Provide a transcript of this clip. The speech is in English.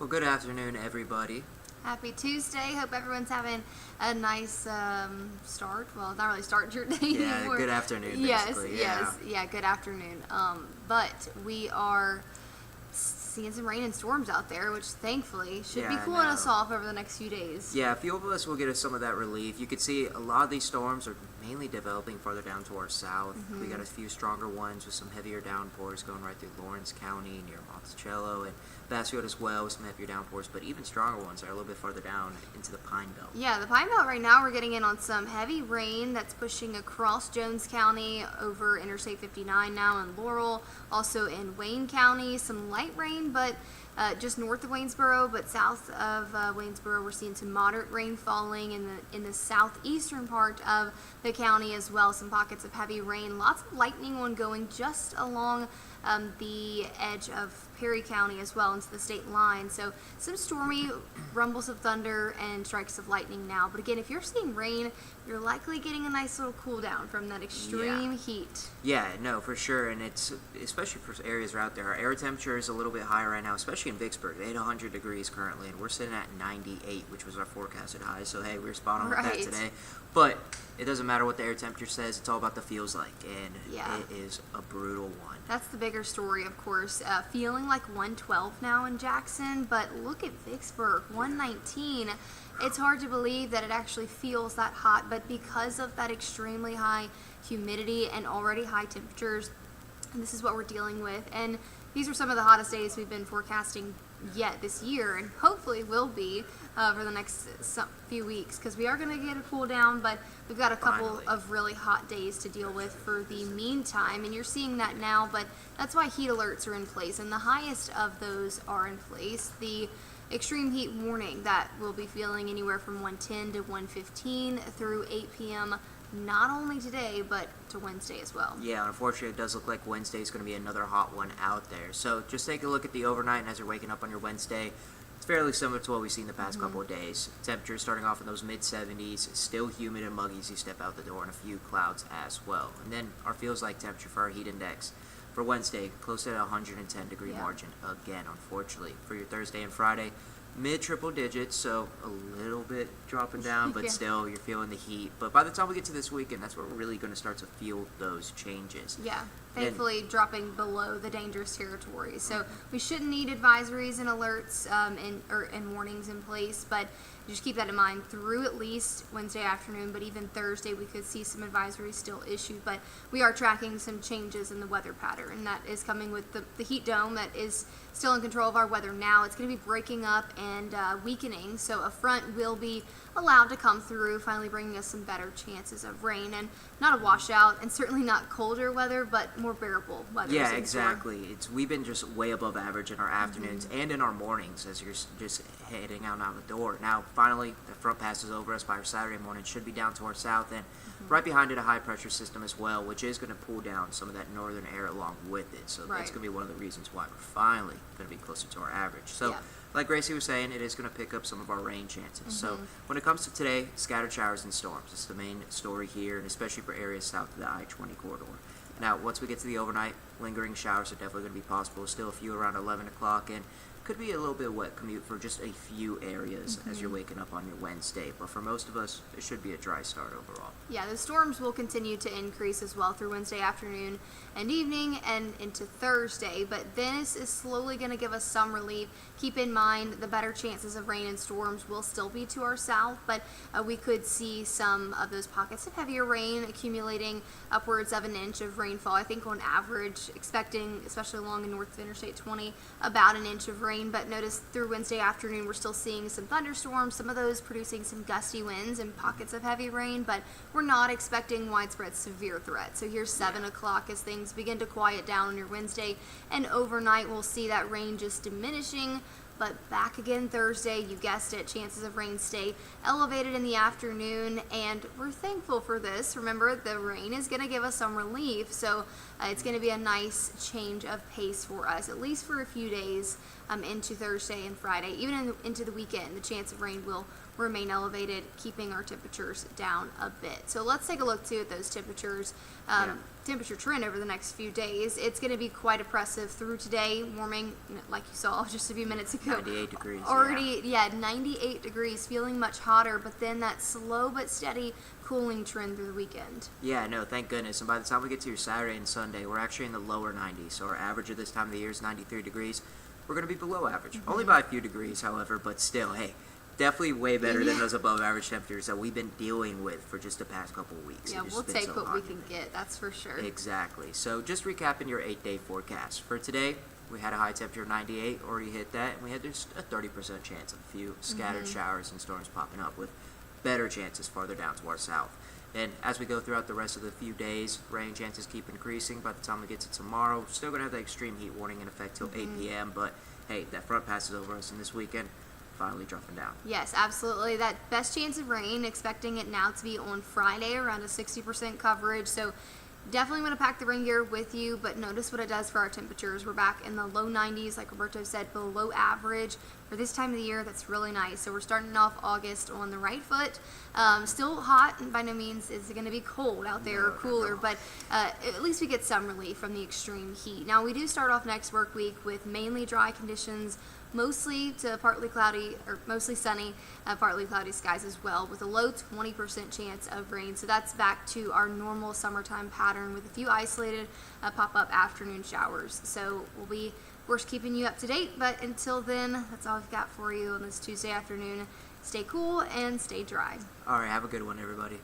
Well, good afternoon, everybody. Happy Tuesday. Hope everyone's having a nice start. Well, not really start your day Yeah, anymore. good afternoon, Yes, basically. yeah, good afternoon. But we are seeing some rain and storms out there, which thankfully should be Yeah, I cooling us know. off over the next few days. Yeah, a few of us will get us some of that relief. You can see a lot of these storms are mainly developing farther down to our south. We got a few stronger ones with some heavier downpours going right through Lawrence County near Monticello and Bassfield as well with some heavier downpours, but even stronger ones are a little bit farther down into the Pine Belt. Yeah, the Pine Belt right now, we're getting in on some heavy rain that's pushing across Jones County over Interstate 59 now in Laurel, also in Wayne County, some light rain, but just north of Waynesboro, but south of Waynesboro, we're seeing some moderate rain falling in the southeastern part of the county as well. Some pockets of heavy rain, lots of lightning ongoing just along the edge of Perry County as well into the state line. So some stormy rumbles of thunder and strikes of lightning now. But again, if you're seeing rain, you're likely getting a nice little cool down from that extreme heat. Yeah, no, for sure, and it's especially for areas out there. Our air temperature is a little bit higher right now, especially in Vicksburg. They hit 100 degrees currently, and we're sitting at 98, which was our forecasted high. So hey, we're spot on with that today. But it doesn't matter what the air temperature says; it's all about the feels like, and it is a brutal one. That's the bigger story, of course. Feeling like 112 now in Jackson, but look at Vicksburg, 119. It's hard to believe that it actually feels that hot, but because of that extremely high humidity and already high temperatures, this is what we're dealing with. And these are some of the hottest days we've been forecasting yet this year, and hopefully will be for the next few weeks, because we are going to get a cool down, but we've got a couple of really hot days to deal with for the meantime, and you're seeing that now, but that's why heat alerts are in place, and the highest of those are in place. The extreme heat warning that we'll be feeling anywhere from 110 to 115 through 8 p.m. not only today, but to Wednesday as well. Yeah, unfortunately, it does look like Wednesday is going to be another hot one out there. So just take a look at the overnight, and as you're waking up on your Wednesday, it's fairly similar to what we've seen the past couple of days. Temperatures starting off in those mid-70s, still humid and muggy as you step out the door, and a few clouds as well. And then our feels like temperature for our heat index for Wednesday, close to that 110 degree margin again, unfortunately. For your Thursday and Friday, mid-triple digits, so a little bit dropping down, but still you're feeling the heat. But by the time we get to this weekend, that's where we're really going to start to feel those changes. Yeah, thankfully dropping below the dangerous territory. So we shouldn't need advisories and alerts and warnings in place, but just keep that in mind through at least Wednesday afternoon, but even Thursday we could see some advisories still issued. But we are tracking some changes in the weather pattern, and that is coming with the heat dome that is still in control of our weather now. It's going to be breaking up and weakening, so a front will be allowed to come through, finally bringing us some better chances of rain, and not a washout, and certainly not colder weather, but more bearable weather. Yeah, exactly. We've been just way above average in our afternoons and in our mornings as you're just heading out the door. Now, finally, the front passes over us by our Saturday morning, should be down to our south, and right behind it a high pressure system as well, which is going to pull down some of that northern air along with it. So that's going to be one of the reasons why we're finally going to be closer to our average. So like Gracie was saying, it is going to pick up some of our rain chances. So when it comes to today, scattered showers and storms. It's the main story here, and especially for areas south of the I-20 corridor. Now, once we get to the overnight, lingering showers are definitely going to be possible. Still a few around 11 o'clock, and could be a little bit wet commute for just a few areas as you're waking up on your Wednesday. But for most of us, it should be a dry start overall. Yeah, the storms will continue to increase as well through Wednesday afternoon and evening and into Thursday. But this is slowly going to give us some relief. Keep in mind the better chances of rain and storms will still be to our south, but we could see some of those pockets of heavier rain accumulating upwards of an inch of rainfall. I think on average, expecting, especially along and north of Interstate 20, about an inch of rain. But notice through Wednesday afternoon, we're still seeing some thunderstorms, some of those producing some gusty winds and pockets of heavy rain, but we're not expecting widespread severe threat. So here's 7 o'clock as things begin to quiet down on your Wednesday, and overnight we'll see that rain just diminishing. But back again Thursday, you guessed it, chances of rain stay elevated in the afternoon, and we're thankful for this. Remember, the rain is going to give us some relief, so it's going to be a nice change of pace for us, at least for a few days into Thursday and Friday. Even into the weekend, the chance of rain will remain elevated, keeping our temperatures down a bit. So let's take a look too at those temperatures. Temperature trend over the next few days. It's going to be quite oppressive through today, warming like you saw just a few minutes ago. 98 degrees. Already, 98 degrees, feeling much hotter, but then that slow but steady cooling trend through the weekend. Yeah, no, thank goodness. And by the time we get to your Saturday and Sunday, we're actually in the lower 90s. So our average of this time of the year is 93 degrees. We're going to be below average. Only by a few degrees, however, but still, hey, definitely way better than those above average temperatures that we've been dealing with for just the past couple of weeks. Yeah, we'll take what we can get, that's for sure. Exactly. So just recapping your 8-day forecast. For today, we had a high temperature of 98, already hit that, and we had just a 30% chance of a few scattered showers and storms popping up with better chances farther down to our south. And as we go throughout the rest of the few days, rain chances keep increasing. By the time we get to tomorrow, we're still going to have the extreme heat warning in effect till 8 p.m., but hey, that front passes over us, and this weekend, finally dropping down. Yes, absolutely. That best chance of rain, expecting it now to be on Friday, around a 60% coverage. So definitely want to pack the rain gear with you, but notice what it does for our temperatures. We're back in the low 90s, like Roberto said, below average. For this time of the year, that's really nice. So we're starting off August on the right foot. Still hot, and by no means is it going to be cold out there or cooler, but at least we get some relief from the extreme heat. Now, we do start off next work week with mainly dry conditions, mostly to partly cloudy or mostly sunny, partly cloudy skies as well, with a low 20% chance of rain. So that's back to our normal summertime pattern with a few isolated pop-up afternoon showers. So we'll be, of course, keeping you up to date, but until then, that's all I've got for you on this Tuesday afternoon. Stay cool and stay dry. All right, have a good one, everybody.